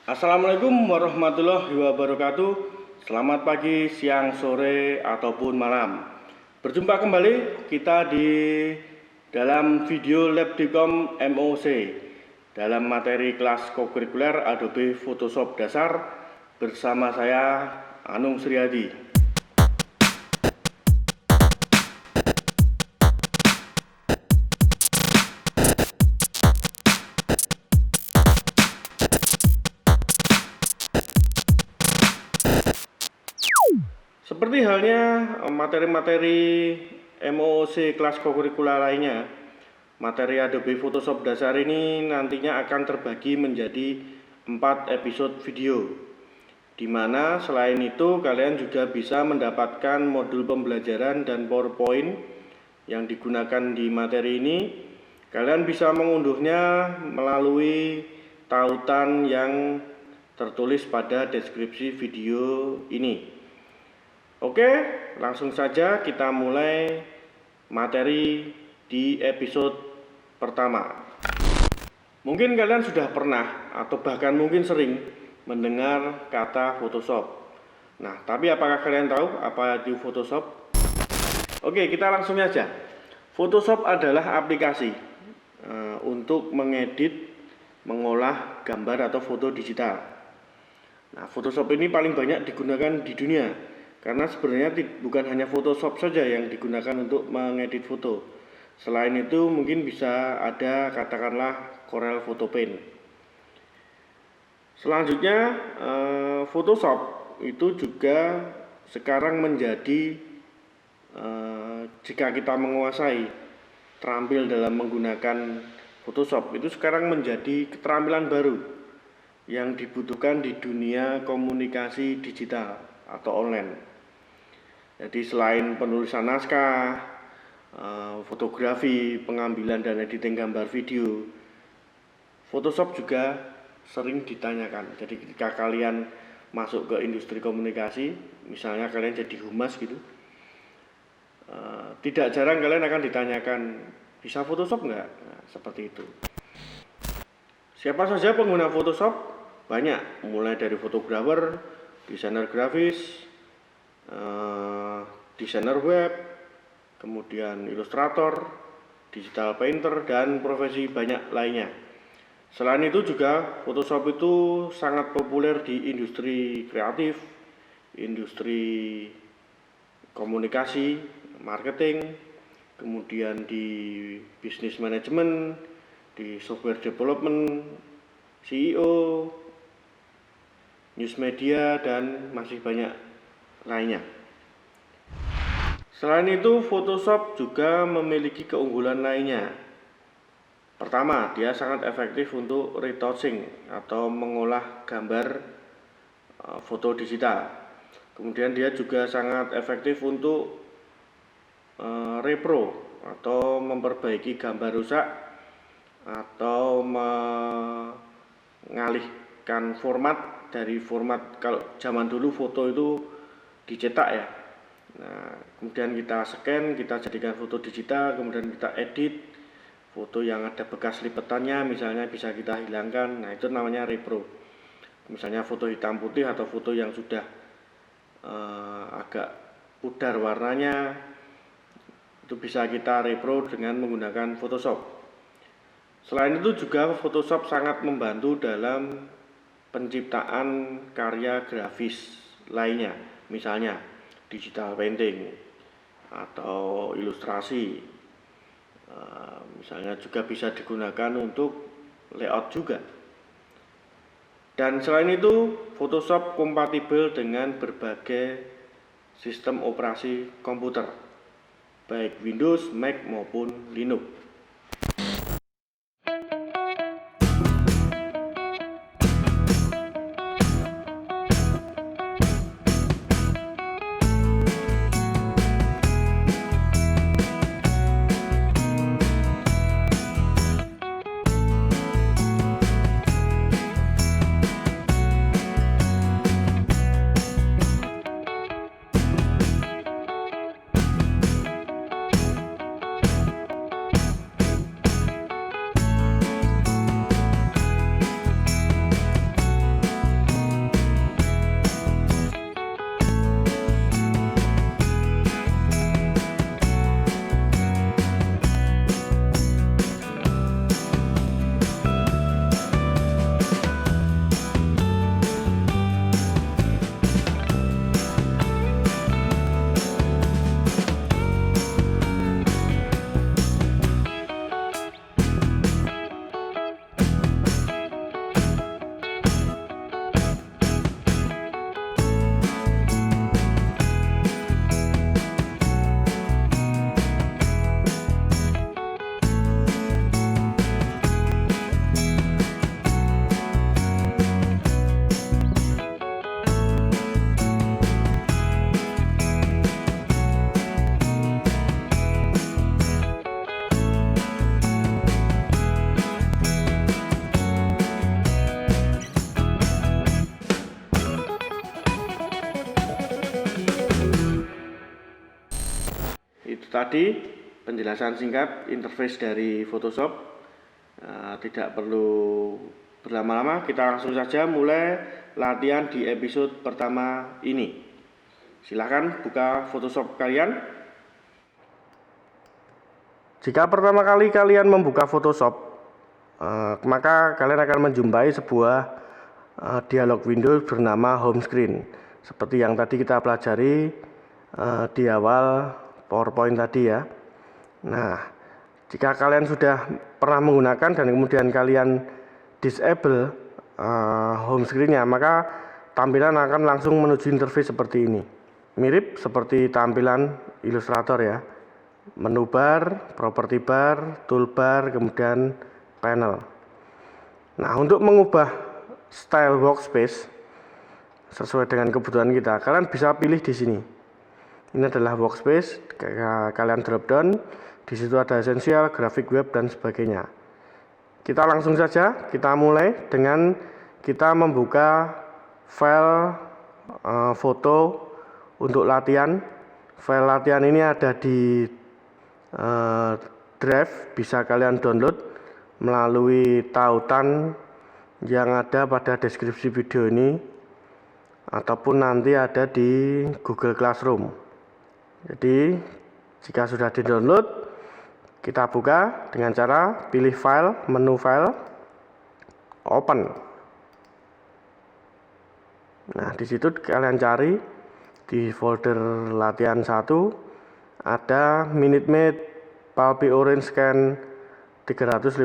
Assalamualaikum warahmatullahi wabarakatuh. Selamat pagi, siang, sore, ataupun malam. Berjumpa kembali kita di dalam video Labdicom MOC dalam materi kelas kokurikuler Adobe Photoshop dasar bersama saya Anung Sriadi. Seperti halnya materi-materi MOOC kelas kokurikuler lainnya, materi Adobe Photoshop dasar ini nantinya akan terbagi menjadi 4 episode video, di mana selain itu kalian juga bisa mendapatkan modul pembelajaran dan PowerPoint yang digunakan di materi ini. Kalian bisa mengunduhnya melalui tautan yang tertulis pada deskripsi video ini. Oke, langsung saja kita mulai materi di episode pertama. Mungkin kalian sudah pernah atau bahkan mungkin sering mendengar kata Photoshop. Nah, tapi apakah kalian tahu apa itu Photoshop? Oke, kita langsung saja. Photoshop adalah aplikasi untuk mengedit, mengolah gambar atau foto digital. Nah, Photoshop ini paling banyak digunakan di dunia. Karena sebenarnya bukan hanya Photoshop saja yang digunakan untuk mengedit foto. Selain itu mungkin bisa ada katakanlah Corel Photo Paint. Selanjutnya Photoshop itu juga sekarang menjadi jika kita menguasai terampil dalam menggunakan Photoshop itu sekarang menjadi keterampilan baru yang dibutuhkan di dunia komunikasi digital atau online. Jadi selain penulisan naskah, fotografi, pengambilan dan editing gambar video, Photoshop juga sering ditanyakan. Jadi ketika kalian masuk ke industri komunikasi, misalnya kalian jadi humas gitu, tidak jarang kalian akan ditanyakan, bisa Photoshop nggak? Nah, seperti itu. Siapa saja pengguna Photoshop? Banyak, mulai dari fotografer, desainer grafis, desainer web, kemudian ilustrator, digital painter, dan profesi banyak lainnya. Selain itu juga Photoshop itu sangat populer di industri kreatif, industri komunikasi, marketing, kemudian di bisnis manajemen, di software development, CEO, news media, dan masih banyak lainnya. Selain itu, Photoshop juga memiliki keunggulan lainnya. Pertama, dia sangat efektif untuk retouching atau mengolah gambar foto digital. Kemudian dia juga sangat efektif untuk repro atau memperbaiki gambar rusak atau mengalihkan format dari format, kalau zaman dulu foto itu dicetak ya. Nah, kemudian kita scan, kita jadikan foto digital, kemudian kita edit foto yang ada bekas lipetannya, misalnya bisa kita hilangkan. Nah, itu namanya repro. Misalnya foto hitam putih atau foto yang sudah agak pudar warnanya, itu bisa kita repro dengan menggunakan Photoshop. Selain itu juga Photoshop sangat membantu dalam penciptaan karya grafis lainnya, misalnya digital painting atau ilustrasi, misalnya juga bisa digunakan untuk layout juga. Dan selain itu Photoshop kompatibel dengan berbagai sistem operasi komputer, baik Windows, Mac maupun Linux. tadi penjelasan singkat interface dari Photoshop. Tidak perlu berlama-lama, kita langsung saja mulai latihan di episode pertama ini. Silahkan buka Photoshop kalian. Jika pertama kali kalian membuka Photoshop, maka kalian akan menjumpai sebuah dialog window bernama home screen, seperti yang tadi kita pelajari di awal PowerPoint tadi ya. Nah, jika kalian sudah pernah menggunakan dan kemudian kalian disable home screen-nya, maka tampilan akan langsung menuju interface seperti ini. Mirip seperti tampilan Illustrator ya. Menu bar, property bar, toolbar, kemudian panel. Nah, untuk mengubah style workspace sesuai dengan kebutuhan kita, kalian bisa pilih di sini. Ini adalah workspace, kalian drop down, di situ ada essential, graphic web dan sebagainya. Kita langsung saja, kita mulai dengan kita membuka file foto untuk latihan. File latihan ini ada di drive, bisa kalian download melalui tautan yang ada pada deskripsi video ini ataupun nanti ada di Google Classroom. Jadi jika sudah di download, kita buka dengan cara pilih file, menu file, open. Nah, di situ kalian cari di folder latihan 1 ada Minute Maid Pulpy Orange Can 350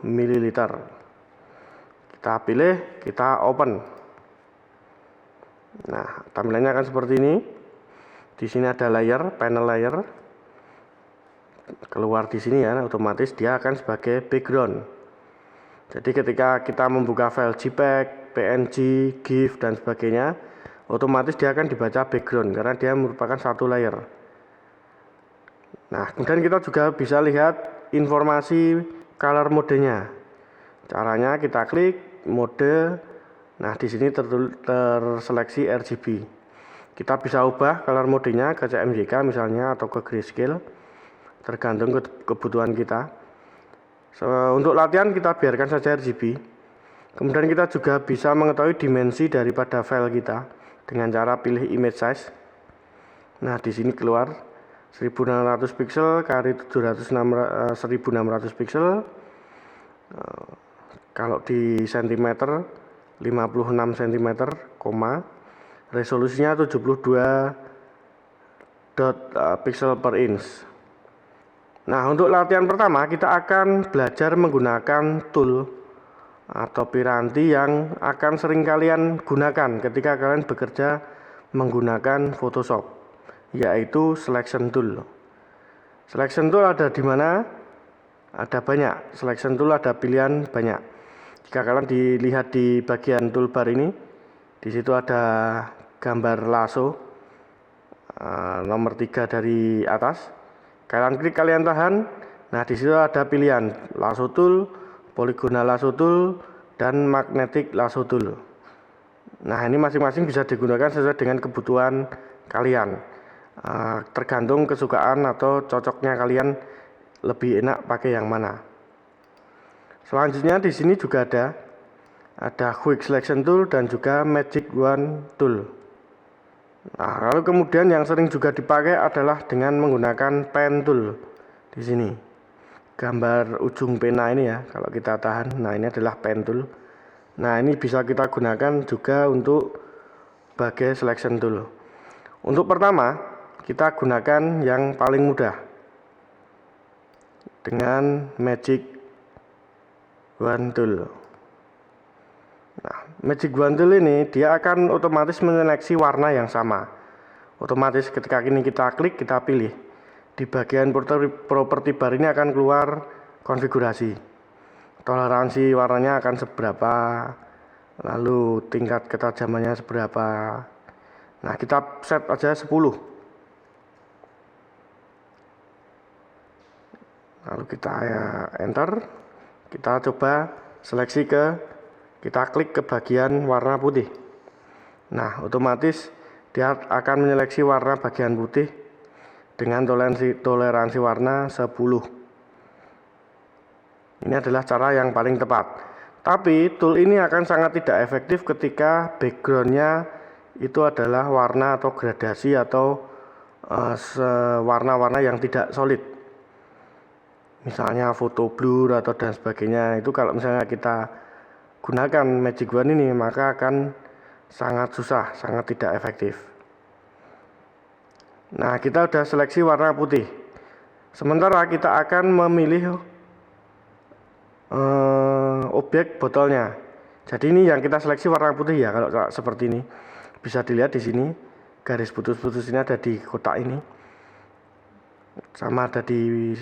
ml. Kita pilih, kita open. Nah, tampilannya akan seperti ini. Di sini ada layer, panel layer. Keluar di sini ya, otomatis dia akan sebagai background. Jadi ketika kita membuka file JPEG, PNG, GIF dan sebagainya, otomatis dia akan dibaca background karena dia merupakan satu layer. Nah, kemudian kita juga bisa lihat informasi color modenya. Caranya kita klik mode. Nah, di sini terseleksi RGB. Kita bisa ubah color modenya ke CMYK misalnya atau ke grayscale, tergantung kebutuhan kita. Untuk latihan kita biarkan saja RGB. Kemudian kita juga bisa mengetahui dimensi daripada file kita dengan cara pilih image size. Nah, di sini keluar 1600 pixel kali 1600 pixel. Kalau di cm 56 cm, resolusinya 72 pixel per inch. Nah, untuk latihan pertama kita akan belajar menggunakan tool atau piranti yang akan sering kalian gunakan ketika kalian bekerja menggunakan Photoshop, yaitu selection tool. Selection tool ada di mana? Ada banyak. Selection tool ada pilihan banyak. Jika kalian dilihat di bagian toolbar ini, di situ ada gambar lasso nomor 3 dari atas. Kalian klik, kalian tahan. Nah, di situ ada pilihan lasso tool, polygonal lasso tool, dan magnetic lasso tool. Nah, ini masing-masing bisa digunakan sesuai dengan kebutuhan kalian. Tergantung kesukaan atau cocoknya kalian lebih enak pakai yang mana. Selanjutnya di sini juga ada quick selection tool dan juga magic wand tool. Nah, lalu kemudian yang sering juga dipakai adalah dengan menggunakan pen tool. Di sini gambar ujung pena ini ya, kalau kita tahan. Nah, ini adalah pen tool. Nah, ini bisa kita gunakan juga untuk sebagai selection tool. Untuk pertama kita gunakan yang paling mudah dengan magic wand tool. Nah, magic wand tool ini dia akan otomatis menyeleksi warna yang sama. Otomatis ketika ini kita klik, kita pilih, di bagian property bar ini akan keluar konfigurasi. Toleransi warnanya akan seberapa, lalu tingkat ketajamannya seberapa. Nah, kita set aja 10. Lalu kita enter, kita coba seleksi kita klik ke bagian warna putih. Nah, otomatis dia akan menyeleksi warna bagian putih dengan toleransi warna 10. Ini adalah cara yang paling tepat. Tapi tool ini akan sangat tidak efektif ketika backgroundnya itu adalah warna atau gradasi atau warna-warna yang tidak solid. Misalnya foto blur atau dan sebagainya. Itu kalau misalnya kita gunakan Magic Wand ini, maka akan sangat susah, sangat tidak efektif. Nah, kita sudah seleksi warna putih. Sementara kita akan memilih objek botolnya. Jadi ini yang kita seleksi warna putih ya. Kalau seperti ini bisa dilihat di sini garis putus-putus ini ada di kotak ini, sama ada di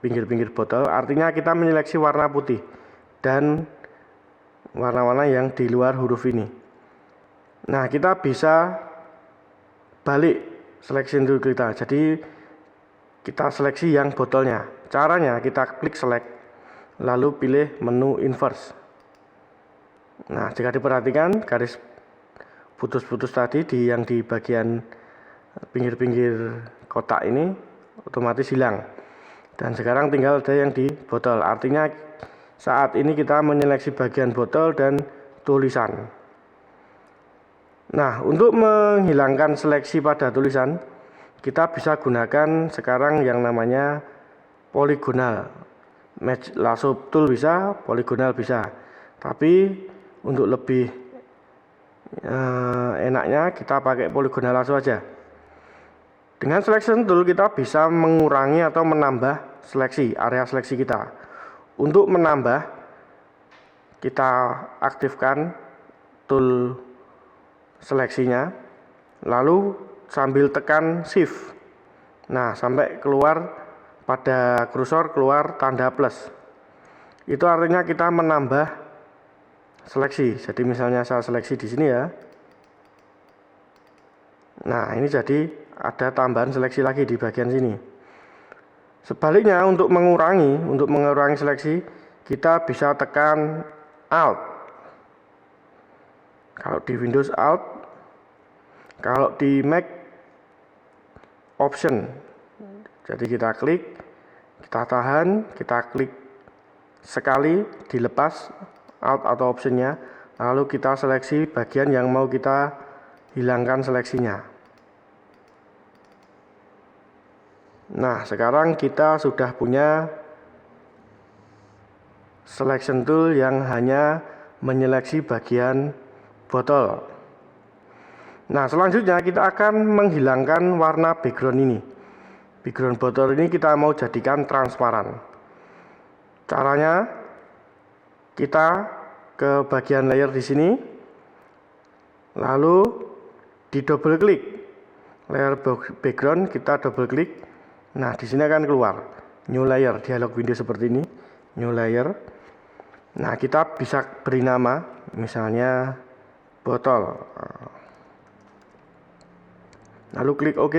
pinggir-pinggir botol. Artinya kita menyeleksi warna putih dan warna-warna yang di luar huruf ini. Nah, kita bisa balik seleksi tool kita. Jadi kita seleksi yang botolnya. Caranya kita klik select, lalu pilih menu inverse. Nah, jika diperhatikan garis putus-putus tadi yang di bagian pinggir-pinggir kotak ini otomatis hilang. Dan sekarang tinggal ada yang di botol. Artinya saat ini kita menyeleksi bagian botol dan tulisan. Nah, untuk menghilangkan seleksi pada tulisan, kita bisa gunakan sekarang yang namanya poligonal. Lasso tool bisa, poligonal bisa. Tapi untuk lebih enaknya kita pakai poligonal lasso aja. Dengan selection tool kita bisa mengurangi atau menambah seleksi, area seleksi kita. Untuk menambah, kita aktifkan tool seleksinya, lalu sambil tekan shift. Nah, sampai keluar pada kursor keluar tanda plus. Itu artinya kita menambah seleksi. Jadi misalnya saya seleksi di sini ya. Nah, ini jadi ada tambahan seleksi lagi di bagian sini. Sebaliknya untuk mengurangi seleksi, kita bisa tekan Alt. Kalau di Windows Alt, kalau di Mac Option. Jadi kita klik, kita tahan, kita klik sekali, dilepas Alt atau Optionnya, lalu kita seleksi bagian yang mau kita hilangkan seleksinya. Nah, sekarang kita sudah punya selection tool yang hanya menyeleksi bagian botol. Nah, selanjutnya kita akan menghilangkan warna background ini. Background botol ini kita mau jadikan transparan. Caranya kita ke bagian layer di sini, lalu di double klik layer background, kita double klik. Nah, di sini akan keluar new layer, dialog window seperti ini, new layer. Nah, kita bisa beri nama, misalnya botol. Lalu klik OK.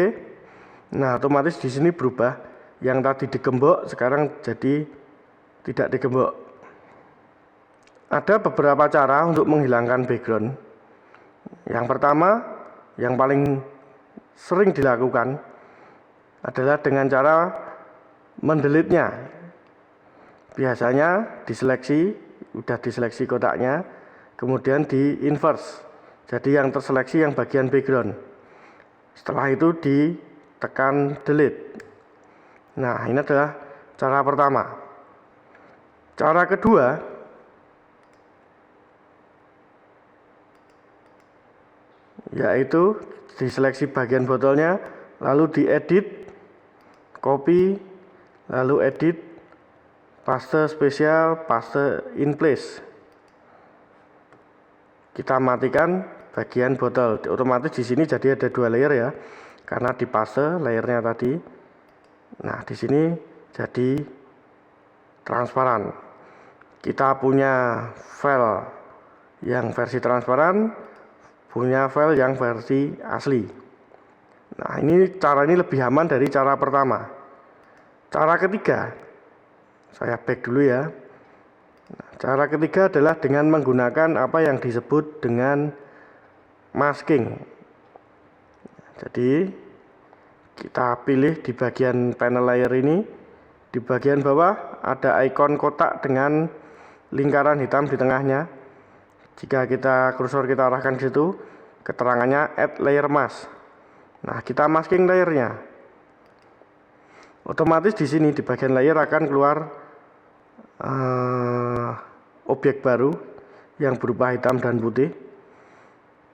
Nah, otomatis di sini berubah. Yang tadi digembok sekarang jadi tidak digembok. Ada beberapa cara untuk menghilangkan background. Yang pertama, yang paling sering dilakukan adalah dengan cara mendelete-nya. Biasanya diseleksi, udah diseleksi kotaknya, kemudian di inverse. Jadi yang terseleksi yang bagian background. Setelah itu ditekan delete. Nah, ini adalah cara pertama. Cara kedua, yaitu diseleksi bagian botolnya, lalu diedit, copy, lalu edit, paste spesial, paste in place. Kita matikan bagian botol. Otomatis di sini jadi ada dua layer ya, karena di paste layernya tadi. Nah, di sini jadi transparan. Kita punya file yang versi transparan, punya file yang versi asli. Nah, cara ini lebih aman dari cara pertama. Cara ketiga, saya back dulu ya. Nah, cara ketiga adalah dengan menggunakan apa yang disebut dengan masking. Jadi Kita pilih di bagian panel layer ini. Di bagian bawah ada ikon kotak dengan lingkaran hitam di tengahnya. Jika kursor kita arahkan ke situ, keterangannya add layer mask. Nah, kita masking layernya. Otomatis di sini di bagian layer akan keluar objek baru yang berupa hitam dan putih.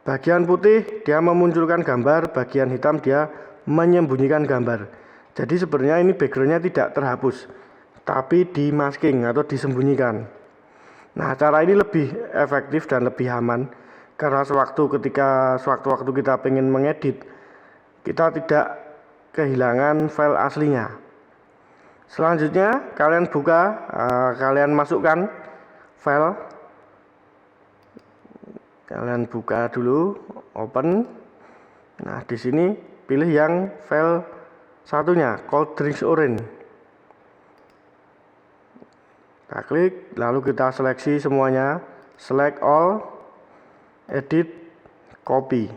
Bagian putih dia memunculkan gambar, bagian hitam dia menyembunyikan gambar. Jadi sebenarnya ini backgroundnya tidak terhapus, tapi di masking atau disembunyikan. Nah, cara ini lebih efektif dan lebih aman karena sewaktu kita pengen mengedit, kita tidak kehilangan file aslinya. Selanjutnya kalian kalian masukkan file. Kalian buka dulu, open. Nah, di sini pilih yang file satunya, Cold Drinks Orange. Kita klik, lalu kita seleksi semuanya, select all, edit, copy.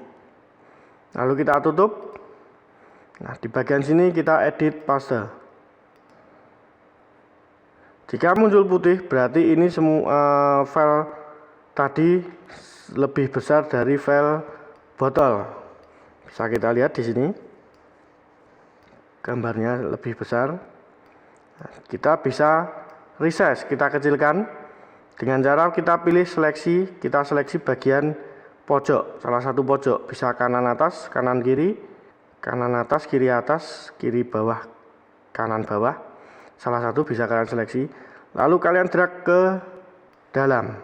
Lalu kita tutup. Nah, di bagian sini kita edit paste. Jika muncul putih, berarti ini semua file tadi lebih besar dari file botol. Bisa kita lihat di sini, gambarnya lebih besar. Nah, kita bisa resize, kita kecilkan dengan cara kita pilih seleksi, kita seleksi bagian pojok, salah satu pojok, bisa kanan atas, kanan kiri, kanan atas, kiri bawah, kanan bawah, salah satu bisa kalian seleksi, lalu kalian drag ke dalam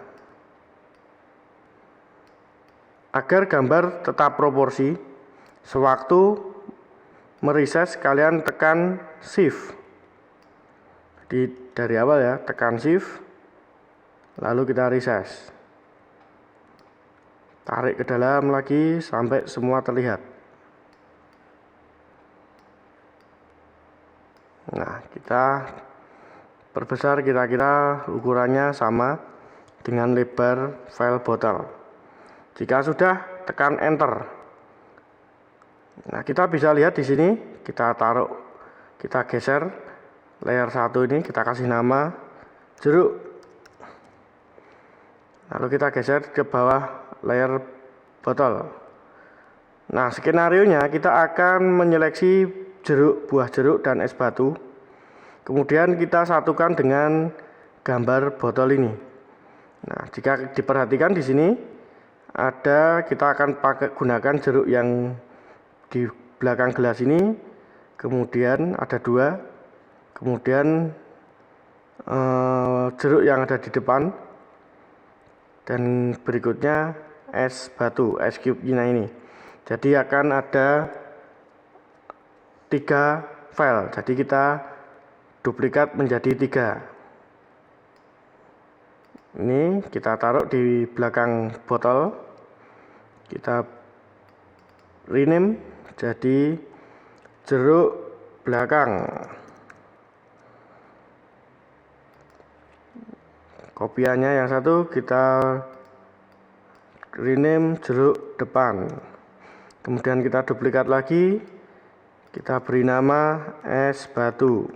agar gambar tetap proporsi. Sewaktu meresize kalian tekan shift. Dari awal ya, tekan shift, lalu kita resize, tarik ke dalam lagi sampai semua terlihat. Nah, kita perbesar kira-kira ukurannya sama dengan lebar file botol. Jika sudah, tekan enter. Nah, kita bisa lihat di sini, kita geser layer 1 ini, kita kasih nama jeruk. Lalu kita geser ke bawah layer botol. Nah, skenarionya kita akan menyeleksi buah jeruk dan es batu. Kemudian kita satukan dengan gambar botol ini. Nah, jika diperhatikan di sini kita akan gunakan jeruk yang di belakang gelas ini. Kemudian ada 2. Kemudian jeruk yang ada di depan, dan berikutnya es batu, es cube-nya ini. Jadi akan ada 3 file. Jadi kita duplikat menjadi 3. Ini kita taruh di belakang botol. Kita rename jadi jeruk belakang. Kopiannya yang satu kita rename jeruk depan. Kemudian kita duplikat lagi, kita beri nama es batu.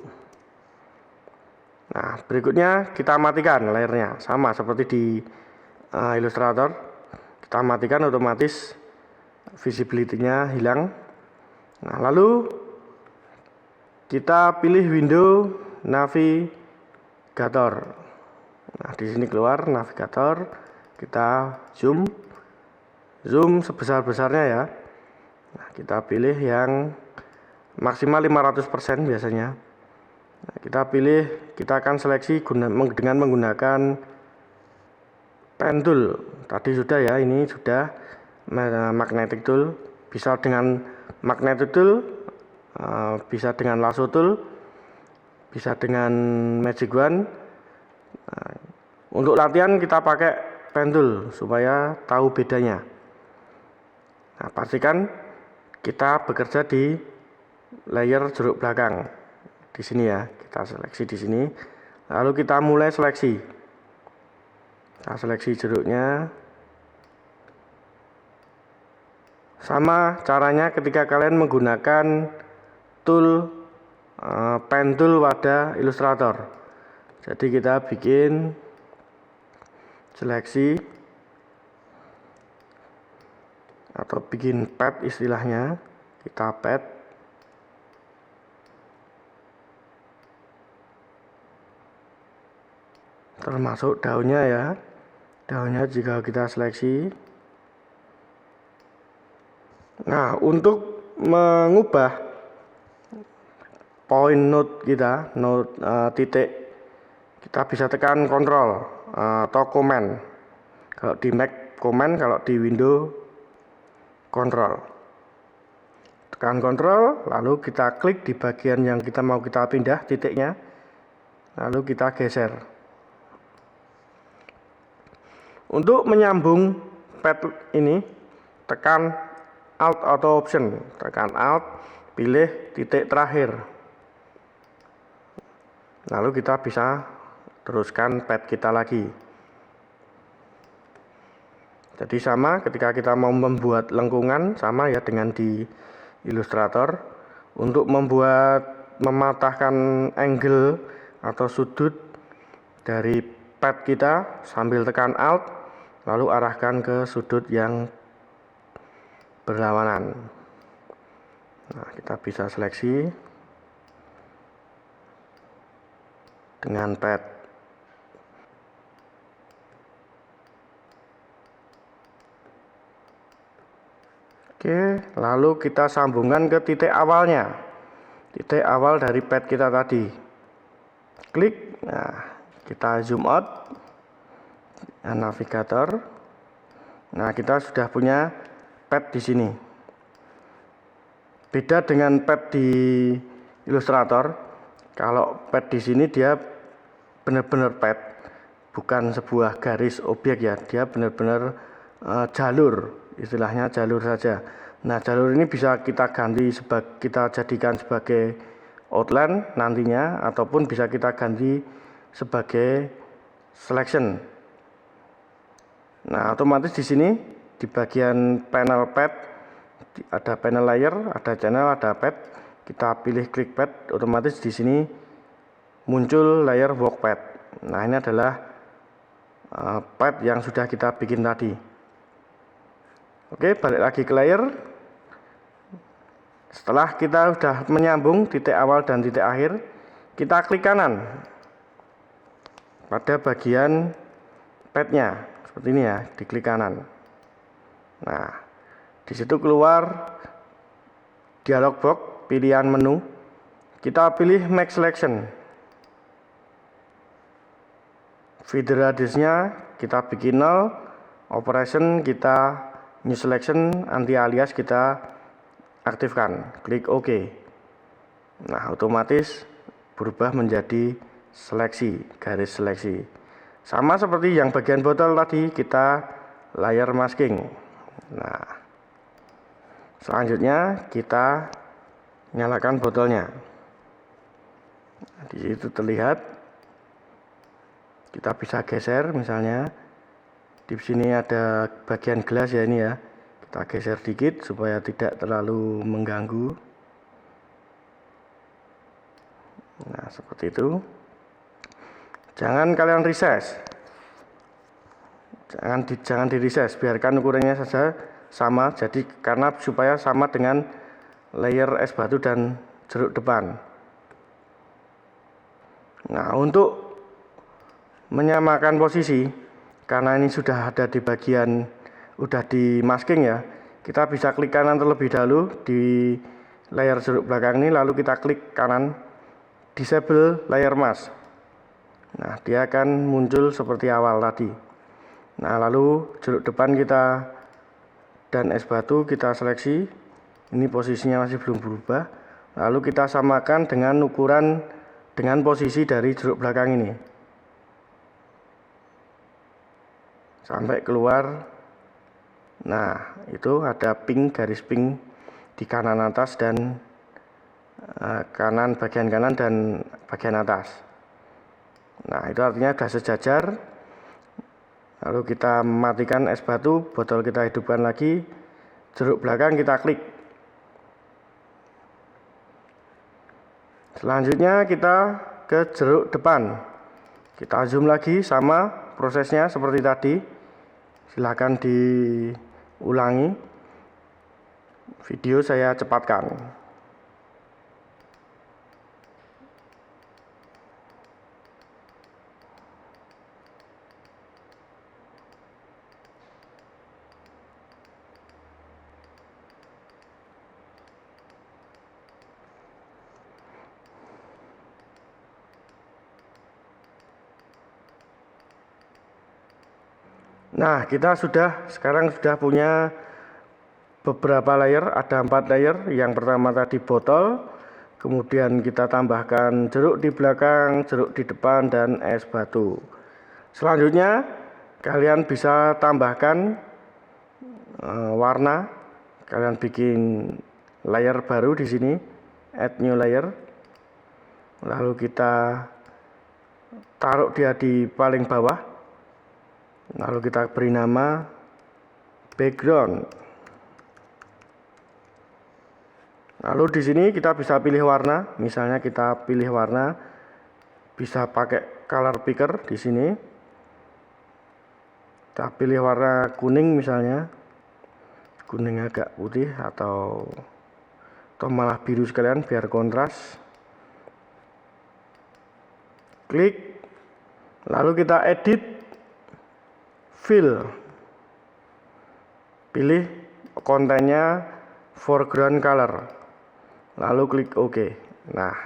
Nah, berikutnya kita matikan layernya, sama seperti di Illustrator. Kita matikan, otomatis visibility-nya hilang. Nah, lalu kita pilih window navigator. Nah, di sini keluar navigator, kita zoom sebesar-besarnya ya. Nah, kita pilih yang maksimal 500% biasanya. Nah, kita akan seleksi dengan menggunakan pen tool. Tadi sudah ya, ini sudah magnetic tool. Bisa dengan magnetic tool, bisa dengan lasso tool, bisa dengan magic wand. Nah, untuk latihan kita pakai pen tool supaya tahu bedanya. Nah, pastikan kita bekerja di layer jeruk belakang. Di sini ya, kita seleksi di sini. Lalu kita mulai seleksi. Kita seleksi jeruknya. Sama caranya ketika kalian menggunakan tool pen tool pada Illustrator. Jadi kita bikin seleksi atau bikin pad istilahnya, kita pad. Termasuk daunnya ya. Daunnya jika kita seleksi. Nah, untuk mengubah point node kita, node titik, kita bisa tekan Ctrl atau Command. Kalau di Mac Command, kalau di Windows Ctrl. Tekan Ctrl, lalu kita klik di bagian yang kita mau kita pindah titiknya, lalu kita geser. Untuk menyambung pad ini, tekan Alt atau Option, tekan Alt, pilih titik terakhir. Lalu kita bisa teruskan pad kita lagi. Jadi sama ketika kita mau membuat lengkungan, sama ya dengan di Illustrator. Untuk mematahkan angle atau sudut dari pad kita, sambil tekan Alt, lalu arahkan ke sudut yang berlawanan. Nah, kita bisa seleksi dengan pad. Oke, lalu kita sambungkan ke titik awalnya, titik awal dari pad kita tadi. Klik, nah kita zoom out, navigator. Nah, kita sudah punya pad di sini. Beda dengan pad di Illustrator, kalau pad di sini dia benar-benar pad, bukan sebuah garis objek ya, dia benar-benar jalur, istilahnya jalur saja. Nah, jalur ini bisa kita ganti kita jadikan sebagai outline nantinya, ataupun bisa kita ganti sebagai selection. Nah, otomatis di sini di bagian panel pad ada panel layer, ada channel, ada pad. Kita pilih klik pad, otomatis di sini muncul layer work pad. Nah, ini adalah pad yang sudah kita bikin tadi. Oke, balik lagi ke layer. Setelah kita sudah menyambung titik awal dan titik akhir, kita klik kanan pada bagian padnya. Seperti ini ya, diklik kanan. Nah, di situ keluar dialog box pilihan menu. Kita pilih Make Selection. Feeder radiusnya kita bikin 0. Operation kita New Selection, anti alias kita aktifkan. Klik OK. Nah, otomatis berubah menjadi seleksi, garis seleksi. Sama seperti yang bagian botol tadi, kita layer masking. Nah, selanjutnya kita nyalakan botolnya. Di situ terlihat, kita bisa geser misalnya. Di sini ada bagian gelas ya ini ya. Kita geser dikit supaya tidak terlalu mengganggu. Nah, seperti itu. Jangan kalian resize. Jangan di resize, biarkan ukurannya saja sama, jadi karena supaya sama dengan layer es batu dan jeruk depan. Nah, untuk menyamakan posisi, karena ini sudah ada di bagian udah di masking ya, kita bisa klik kanan terlebih dahulu di layer jeruk belakang ini, lalu kita klik kanan disable layer mask. Nah, dia akan muncul seperti awal tadi. Nah, lalu jeruk depan kita dan es batu kita seleksi. Ini posisinya masih belum berubah. Lalu kita samakan dengan ukuran dengan posisi dari jeruk belakang ini. Sampai keluar. Nah, itu ada pink, garis pink di kanan atas dan bagian kanan dan bagian atas. Nah, itu artinya sudah sejajar. Lalu kita matikan es batu, botol kita hidupkan lagi, jeruk belakang kita klik. Selanjutnya kita ke jeruk depan. Kita zoom lagi, sama prosesnya seperti tadi. Silahkan diulangi. Video saya cepatkan. Nah, kita sekarang sudah punya beberapa layer, ada 4 layer. Yang pertama tadi botol, kemudian kita tambahkan jeruk di belakang, jeruk di depan, dan es batu. Selanjutnya kalian bisa tambahkan warna. Kalian bikin layer baru di sini, add new layer. Lalu kita taruh dia di paling bawah. Lalu kita beri nama background. Lalu di sini kita bisa pilih warna. Misalnya kita pilih warna, bisa pakai color picker di sini. Kita pilih warna kuning misalnya, kuning agak putih atau malah biru sekalian biar kontras. Klik, lalu kita edit. Fill, pilih kontennya foreground color, lalu klik OK. Nah,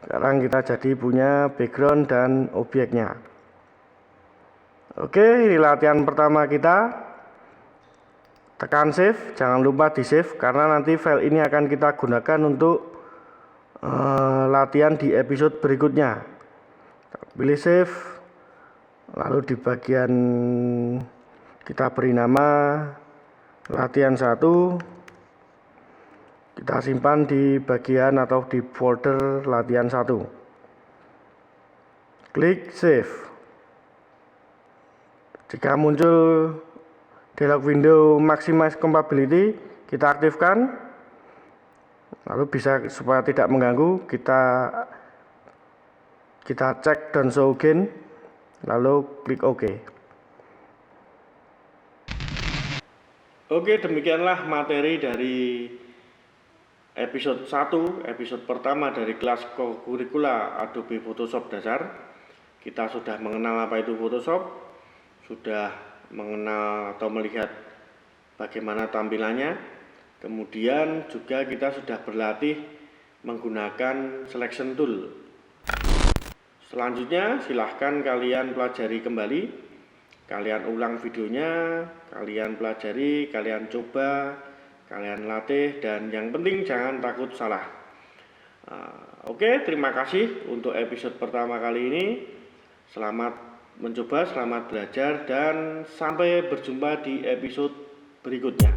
sekarang kita jadi punya background dan objeknya. Oke, ini latihan pertama kita. Tekan save, jangan lupa di save karena nanti file ini akan kita gunakan untuk latihan di episode berikutnya. Pilih save. Lalu di bagian kita beri nama latihan 1. Kita simpan di bagian atau di folder latihan 1. Klik save. Jika muncul dialog window maximize compatibility, kita aktifkan. Lalu bisa supaya tidak mengganggu, kita cek dan show again. Lalu klik OK. Oke, demikianlah materi dari episode 1, episode pertama dari kelas kurikula Adobe Photoshop dasar. Kita sudah mengenal apa itu Photoshop, sudah mengenal atau melihat bagaimana tampilannya. Kemudian juga kita sudah berlatih menggunakan selection tool. Selanjutnya silahkan kalian pelajari kembali, kalian ulang videonya, kalian pelajari, kalian coba, kalian latih, dan yang penting jangan takut salah. Oke, terima kasih untuk episode pertama kali ini. Selamat mencoba, selamat belajar, dan sampai berjumpa di episode berikutnya.